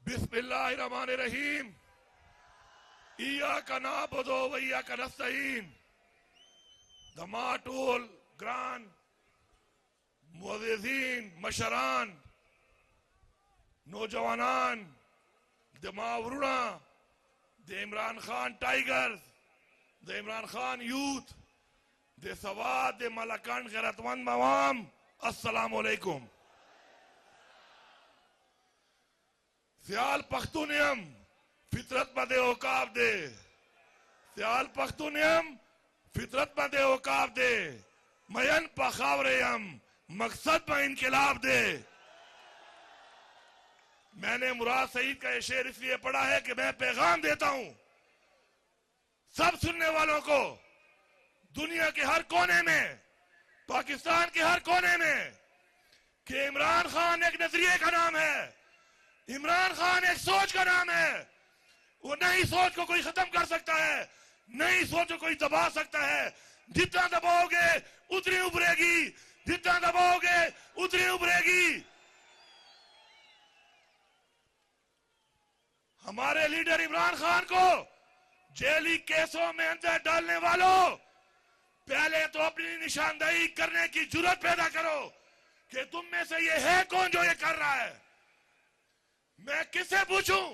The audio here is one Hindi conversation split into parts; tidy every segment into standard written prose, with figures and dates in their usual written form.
बिस्मिल्लाहिर्रहमानिर्रहीम। इय्याका नअबुदु व इय्याका नस्तईन। The Matul Grand Muazzin Masharan Nojawanan the Mavruna the Imran Khan Tigers the Imran Khan Youth the Sawad the Malakand Gharatmand Mawam Assalamu alaikum. Sial Pakhtuniyam Fitrat Bade Okab de Sial Pakhtuniyam फितरत में दे औकाब दे मयन पखावरे हम मकसद में इनकलाब दे। मैंने मुराद सईद का ये शेर इसलिए पढ़ा है कि मैं पैगाम देता हूं सब सुनने वालों को, दुनिया के हर कोने में, पाकिस्तान के हर कोने में, कि इमरान खान एक नजरिए का नाम है, इमरान खान एक सोच का नाम है। वो नई सोच को कोई खत्म कर सकता है, नई सोच को कोई दबा सकता है। जितना दबाओगे उतनी उभरेगी, जितना दबाओगे उतनी उभरेगी। हमारे लीडर इमरान खान को जेली केसों में अंदर डालने वालों, पहले तो अपनी निशानदेही करने की जुर्रत पैदा करो कि तुम में से ये है कौन जो ये कर रहा है। मैं किससे पूछूं?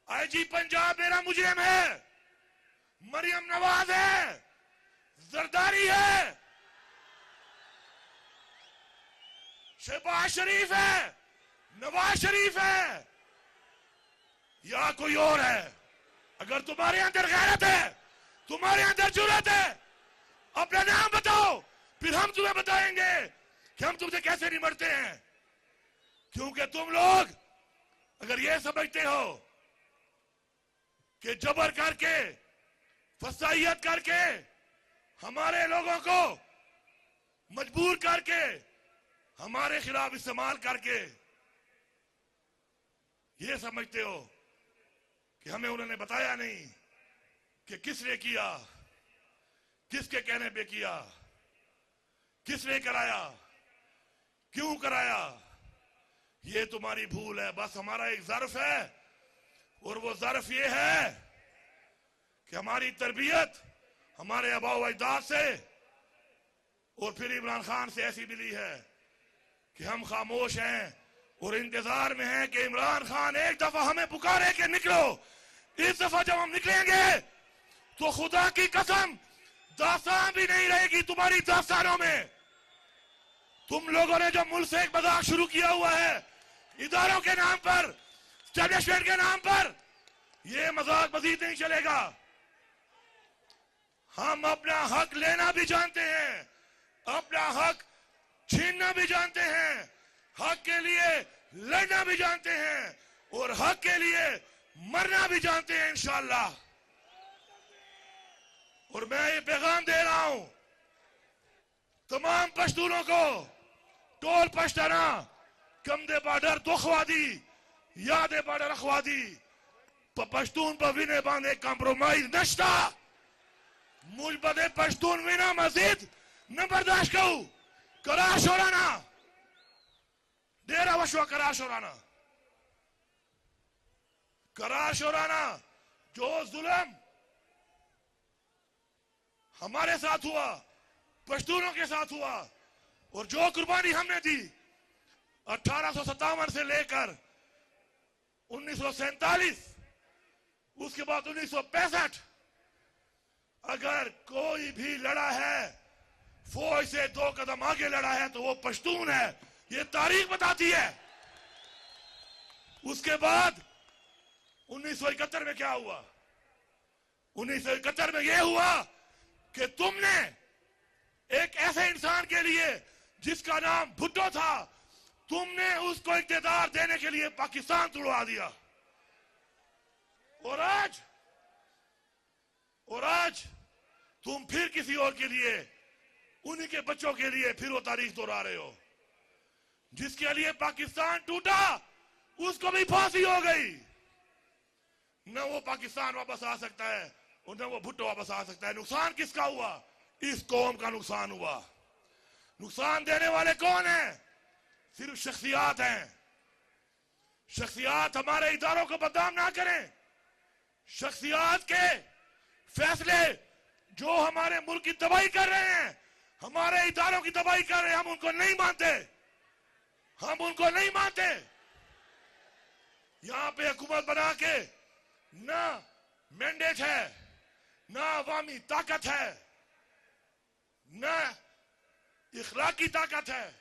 आईजी पंजाब मेरा मुजरिम है, मरियम नवाज है, जरदारी है, शहबाज शरीफ है, नवाज शरीफ है, या कोई और है? अगर तुम्हारे अंदर गैरत है, तुम्हारे अंदर जुर्रत है, अपना नाम बताओ, फिर हम तुम्हें बताएंगे कि हम तुमसे कैसे निपटते हैं। क्योंकि तुम लोग अगर ये समझते हो कि जबर करके, फसाइयत करके, हमारे लोगों को मजबूर करके, हमारे खिलाफ इस्तेमाल करके ये समझते हो कि हमें उन्होंने बताया नहीं कि किसने किया, किसके कहने पे किया, किसने कराया, क्यों कराया, ये तुम्हारी भूल है। बस हमारा एक ज़र्फ है और वो ज़र्फ ये है कि हमारी तरबियत हमारे आबा व अजदाद से और फिर इमरान खान से ऐसी मिली है कि हम खामोश हैं और इंतजार में हैं कि इमरान खान एक दफा हमें पुकारे कि निकलो। इस दफा जब हम निकलेंगे तो खुदा की कसम दास्तान भी नहीं रहेगी तुम्हारी दास्तानों में। तुम लोगों ने जो मुल्क से एक मजाक शुरू किया हुआ है इदारों के नाम पर, स्टैब्लिशमेंट के नाम पर, ये मजाक मजीद नहीं चलेगा। हम अपना हक लेना भी जानते हैं, अपना हक छीनना भी जानते हैं, हक के लिए लड़ना भी जानते हैं और हक के लिए मरना भी जानते हैं इंशाअल्लाह। और मैं ये पैगाम दे रहा हूं तमाम पश्तूनों को, टोल पश्ताना, कमदे बॉर्डर दुखवादी, यादे बॉर्डर अखवादी, पश्तून पर विने बांधे कॉम्प्रोमाइज नश्ता, मुझ बदे पश्तून विना मजीद न बर्दाश्त करूं। कराश हो राना, डेरा वशवा कराश हो राना, कराश हो राना। जो जुल्म हमारे साथ हुआ, पश्तूनों के साथ हुआ, और जो कुर्बानी हमने दी 1857 से लेकर 1947, उसके बाद 1965, अगर कोई भी लड़ा है, फौज से 2 कदम आगे लड़ा है, तो वो पश्तून है। ये तारीख बताती है। उसके बाद 1971 में क्या हुआ? 1971 में यह हुआ कि तुमने एक ऐसे इंसान के लिए जिसका नाम भुट्टो था, तुमने उसको इख्तियार देने के लिए पाकिस्तान तुड़वा दिया। और आज तुम फिर किसी और के लिए, उन्हीं के बच्चों के लिए फिर वो तारीख दोहरा रहे हो। जिसके लिए पाकिस्तान टूटा उसको भी फांसी हो गई। न वो पाकिस्तान वापस आ सकता है और न वो भुट्टो वापस आ सकता है। नुकसान किसका हुआ? इस कौम का नुकसान हुआ। नुकसान देने वाले कौन है? सिर्फ शख्सियात हैं। शख्सियात हमारे इदारों को बदनाम ना करें। शख्सियात के फैसले जो हमारे मुल्क की तबाही कर रहे हैं, हमारे इदारों की तबाही कर रहे हैं, हम उनको नहीं मानते, हम उनको नहीं मानते। यहां पे हुकूमत बना के ना मैंडेट है, ना अवामी ताकत है, ना इखलाकी ताकत है,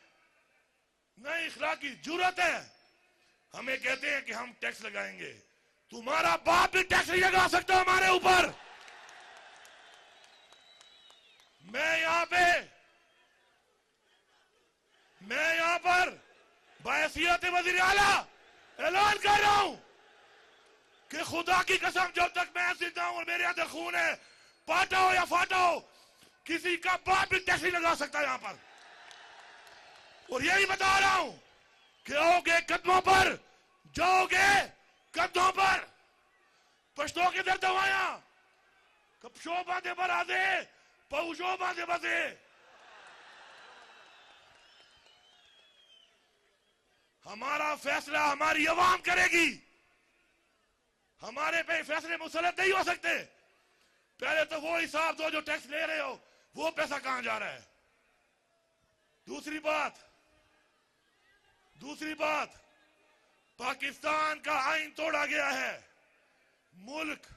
ना इखलाकी जुर्रत है। हमें कहते हैं कि हम टैक्स लगाएंगे। तुम्हारा बाप भी टैक्स नहीं लगा सकता हमारे ऊपर। मैं यहां पर बहैसियत वज़ीर आला ऐलान कर रहा हूं कि खुदा की कसम जब तक मैं जिंदा हूं और मेरे अंदर खून है, पाटा हो या फाटा हो, किसी का बाप भी टैक्स नहीं लगा सकता यहां पर। और यही बता रहा हूं कि आओगे कदमों पर, जाओगे कदमों पर, पश्तो के दर दवाया कपशो बांधे पर आधे पहुंचो बांधे बसे। हमारा फैसला हमारी अवाम करेगी। हमारे पे फैसले मुसलत नहीं हो सकते। पहले तो वो हिसाब दो जो टैक्स ले रहे हो, वो पैसा कहां जा रहा है। दूसरी बात, पाकिस्तान का आईन तोड़ा गया है। मुल्क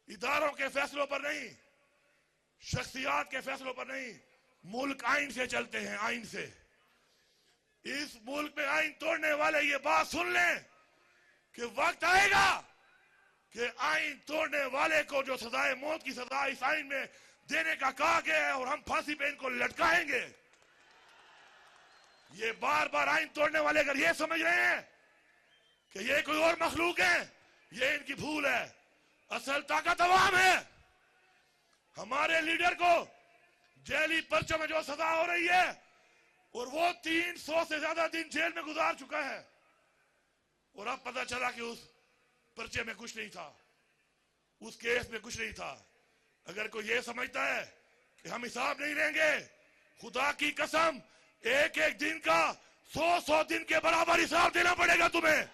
इदारों के फैसलों पर नहीं, शख्सियात के फैसलों पर नहीं, मुल्क आईन से चलते हैं, आईन से। इस मुल्क में आईन तोड़ने वाले ये बात सुन लें कि वक्त आएगा कि आईन तोड़ने वाले को जो सजाए मौत की सजा इस आईन में देने का कहा गया है और हम फांसी पे इनको लटकाएंगे। ये बार बार आईन तोड़ने वाले अगर ये समझ रहे हैं कि ये कोई और मखलूक है, ये इनकी भूल है। असल ताकत अवाम है। हमारे लीडर को जेली पर्चों में जो सजा हो रही है और वो 300 से ज्यादा दिन जेल में गुजार चुका है और अब पता चला कि उस पर्चे में कुछ नहीं था, उस केस में कुछ नहीं था। अगर कोई ये समझता है कि हम हिसाब नहीं लेंगे, खुदा की कसम एक एक दिन का 100 दिन के बराबर हिसाब देना पड़ेगा तुम्हें।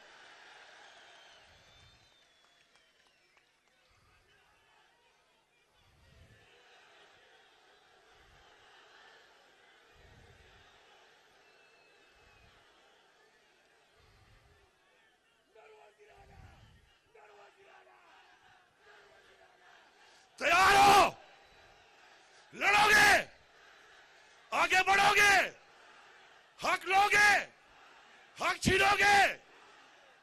तैयार हो? लड़ोगे, आगे बढ़ोगे, हक लोगे, हक छीनोगे,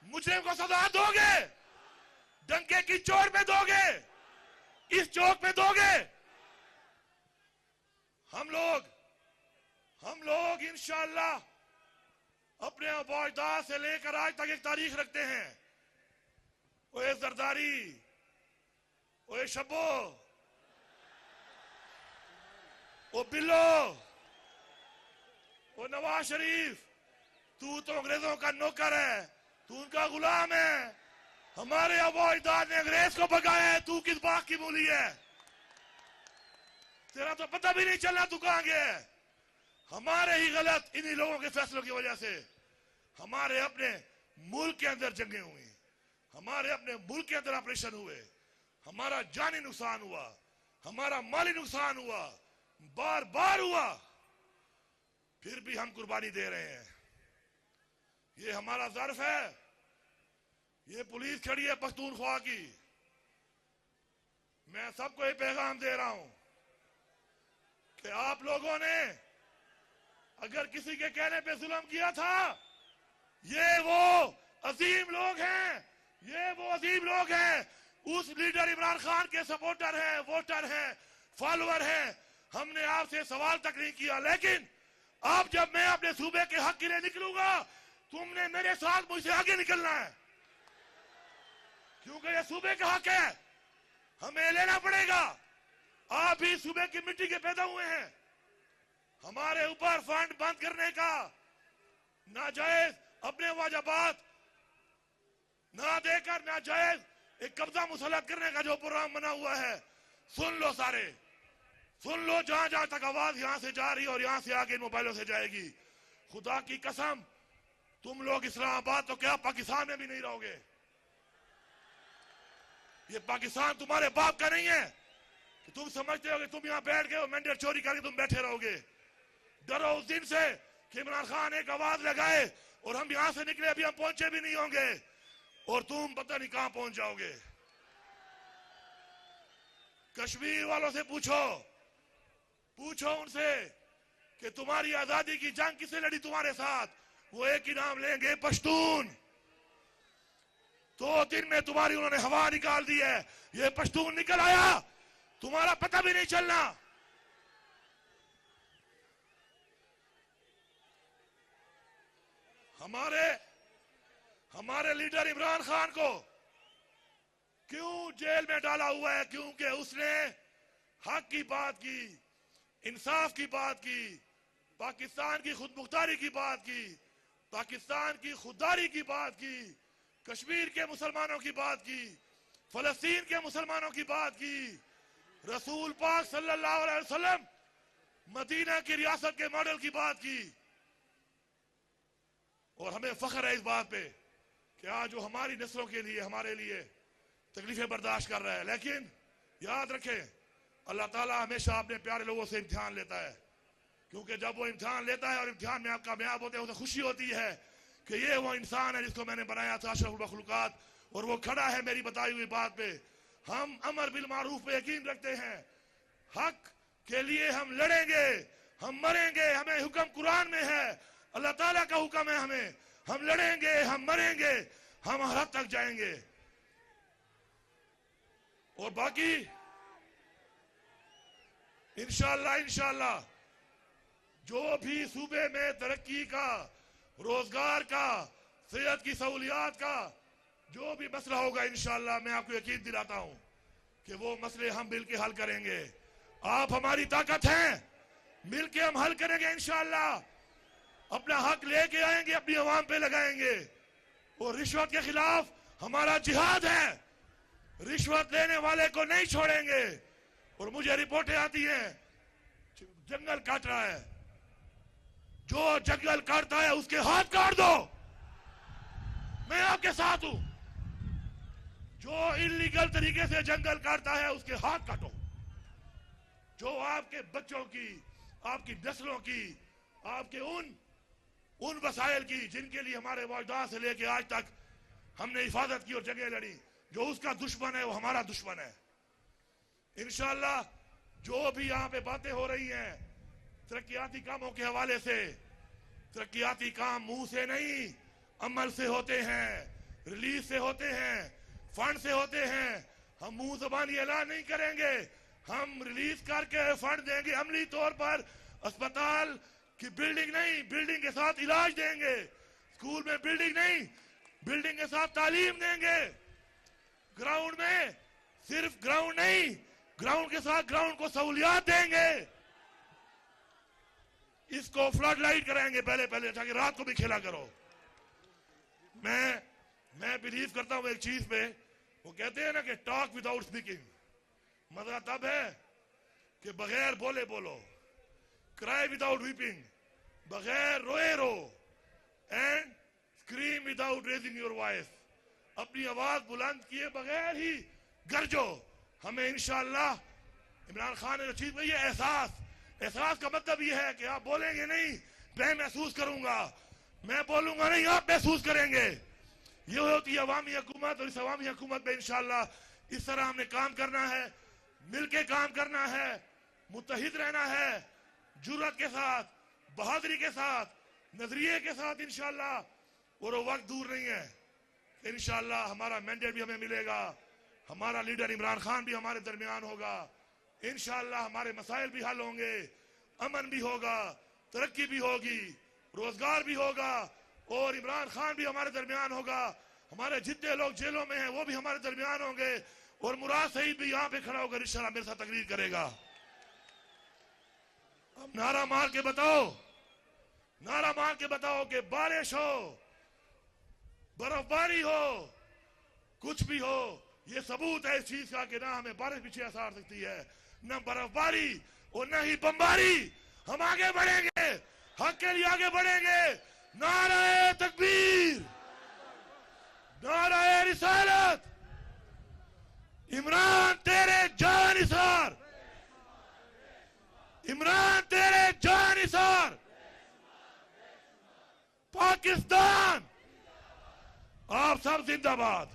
मुजरिम को सजा दोगे, डंके की चोट में दोगे, इस चौक में दोगे। हम लोग इंशाअल्लाह अपने अबौजदाद से लेकर आज तक एक तारीख रखते हैं। ओए जरदारी, ओए शब्बो, ओ बिल्लो, ओ नवाज शरीफ, तू तो अंग्रेजों का नौकर है, तू उनका गुलाम है। हमारे अबौजदाद ने अंग्रेज को भगाया है, तू किस बात की मूली है? तेरा तो पता भी नहीं चलना तू कहां गया है। हमारे ही गलत इन्हीं लोगों के फैसलों की वजह से हमारे अपने मुल्क के अंदर जंगें हुई, हमारे अपने मुल्क के अंदर ऑपरेशन हुए, हमारा जानी नुकसान हुआ, हमारा माली नुकसान हुआ, बार बार हुआ, फिर भी हम कुर्बानी दे रहे हैं। ये हमारा ज़र्फ है। ये पुलिस खड़ी है पख्तूनख्वा की। मैं सबको ये पैगाम दे रहा हूं कि आप लोगों ने अगर किसी के कहने पे जुल्म किया था, ये वो अजीम लोग हैं, ये वो अजीम लोग हैं, उस लीडर इमरान खान के सपोर्टर हैं, वोटर हैं, फॉलोअर हैं। हमने आपसे सवाल तक नहीं किया, लेकिन अब जब मैं अपने सूबे के हक के लिए निकलूंगा, तुमने मेरे साथ मुझसे आगे निकलना है, क्योंकि ये सूबे का हक है, हमें लेना पड़ेगा। आप भी सूबे की मिट्टी के पैदा हुए हैं। हमारे ऊपर फंड बंद करने का, नाजायज अपने वाजबात ना देकर नाजायज एक कब्जा मुसल्लत करने का जो प्रोग्राम बना हुआ है, सुन लो सारे, सुन लो। जहां जहां तक आवाज यहां से जा रही है और यहां से आगे मोबाइलों से जाएगी, खुदा की कसम तुम लोग इस्लामाबाद तो क्या पाकिस्तान में भी नहीं रहोगे। ये पाकिस्तान तुम्हारे बाप का नहीं है कि तुम समझते हो कि तुम यहां बैठ गए और मैंडेट चोरी करके तुम बैठे रहोगे। डरो उस दिन से कि इमरान खान एक आवाज लगाए और हम यहां से निकले, अभी हम पहुंचे भी नहीं होंगे और तुम पता नहीं कहां पहुंच जाओगे। कश्मीर वालों से पूछो उनसे कि तुम्हारी आजादी की जंग किसने लड़ी तुम्हारे साथ। वो एक ही नाम लेंगे, पश्तून। 2 दिन में तुम्हारी उन्होंने हवा निकाल दी है। ये पश्तून निकल आया, तुम्हारा पता भी नहीं चलना। हमारे लीडर इमरान खान को क्यों जेल में डाला हुआ है? क्योंकि उसने हक की बात की, इंसाफ की बात की, पाकिस्तान की खुदमुख्तारी की बात की, पाकिस्तान की खुददारी की बात की, कश्मीर के मुसलमानों की बात की, फलस्तीन के मुसलमानों की बात की, रसूल पाक सल्लल्लाहु अलैहि वसल्लम मदीना की रियासत के मॉडल की बात की। और हमें फख्र है इस बात पे कि आज जो हमारी नस्लों के लिए, हमारे लिए तकलीफें बर्दाश्त कर रहा है। लेकिन याद रखें, अल्लाह ताला हमेशा अपने प्यारे लोगों से इम्तिहान लेता है, क्योंकि जब वो इम्तिहान लेता है और इम्तिहान में आप कामयाब होते हैं, उसे खुशी होती है कि ये वो इंसान है जिसको मैंने बनाया था, अशरफुल मखलूकात, और वो खड़ा है मेरी बताई हुई बात पे। हम अमर बिल मारूफ पे यकीन रखते हैं, हक के लिए हम लड़ेंगे, हम मरेंगे। हमें हुक्म कुरान में है, अल्लाह ताला का हुक्म है हमें, हम लड़ेंगे, हम मरेंगे, हम हद तक जाएंगे। और बाकी इंशाअल्लाह जो भी सूबे में तरक्की का, रोजगार का, सेहत की सहूलियात का जो भी मसला होगा, इंशाअल्लाह मैं आपको यकीन दिलाता हूं कि वो मसले हम मिलके हल करेंगे। आप हमारी ताकत हैं, मिलके हम हल करेंगे इंशाअल्लाह। अपना हक लेके आएंगे, अपनी आवाम पे लगाएंगे। और रिश्वत के खिलाफ हमारा जिहाद है, रिश्वत लेने वाले को नहीं छोड़ेंगे। और मुझे रिपोर्टें आती हैं जंगल काट रहा है, जो जंगल काटता है उसके हाथ काट दो, मैं आपके साथ हूं। जो इलीगल तरीके से जंगल काटता है उसके हाथ काटो। जो आपके बच्चों की, आपकी नस्लों की, आपके उन वसाइल की जिनके लिए हमारे वाजदाद से लेके आज तक हमने हिफाजत की और जंगें लड़ी, जो उसका दुश्मन है वो हमारा दुश्मन है। इंशाअल्लाह जो भी यहां पे बातें हो रही हैं तरक्याती कामों के हवाले से, तरक्याती काम मुंह से नहीं अमल से होते हैं, रिलीज से होते हैं, फंड से होते हैं। हम मुंह जबानी ऐलान नहीं करेंगे, हम रिलीज करके फंड देंगे अमली तौर पर। अस्पताल की बिल्डिंग नहीं, बिल्डिंग के साथ इलाज देंगे। स्कूल में बिल्डिंग नहीं, बिल्डिंग के साथ तालीम देंगे। ग्राउंड में सिर्फ ग्राउंड नहीं, ग्राउंड के साथ ग्राउंड को सहूलियात देंगे। इसको फ्लड लाइट कराएंगे पहले ताकि रात को भी खेला करो। मैं बिलीव करता हूं एक चीज पे, वो कहते हैं ना कि टॉक विदाउट स्पीकिंग। मजा तब है कि बगैर बोले बोलो, क्राई विदाउट वीपिंग, बगैर रोए रो, and scream without raising your voice, अपनी आवाज बुलंद किए बगैर ही गरजो। हमें इंशाअल्लाह इमरान खान ने चीज में ये एहसास का मतलब ये है कि आप बोलेंगे नहीं, मैं महसूस करूंगा, मैं बोलूंगा नहीं आप महसूस करेंगे। ये होती है अवामी हुकूमत। और इस अवामी हुकूमत में इंशाअल्लाह इस तरह हमने काम करना है, मिलके काम करना है, मुत्तहिद रहना है, जुर्रत के साथ, बहादुरी के साथ, नजरिए के साथ इंशाअल्लाह। और वो वक्त दूर नहीं है, इंशाअल्लाह हमारा मैंडेट भी हमें मिलेगा, हमारा लीडर इमरान खान भी हमारे दरमियान होगा। इंशाअल्लाह हमारे मसाइल भी हल होंगे, अमन भी होगा, तरक्की भी होगी, रोजगार भी होगा, और इमरान खान भी हमारे दरमियान होगा। हमारे जितने लोग जेलों में हैं वो भी हमारे दरमियान होंगे। और मुराद सईद भी यहाँ पे खड़ा होकर इंशाअल्लाह मेरे साथ तकरीर करेगा। अब नारा मार के बताओ कि बारिश हो, बर्फबारी हो, कुछ भी हो, ये सबूत है इस चीज का कि ना हमें बारिश पीछे आ सकती है, न बर्फबारी और न ही बमबारी। हम आगे बढ़ेंगे, हक के लिए आगे बढ़ेंगे, नाराए तकबीर, नाराए रिसालत। इमरान तेरे जानिसार, इमरान तेरे जानिसार। पाकिस्तान आप सब जिंदाबाद।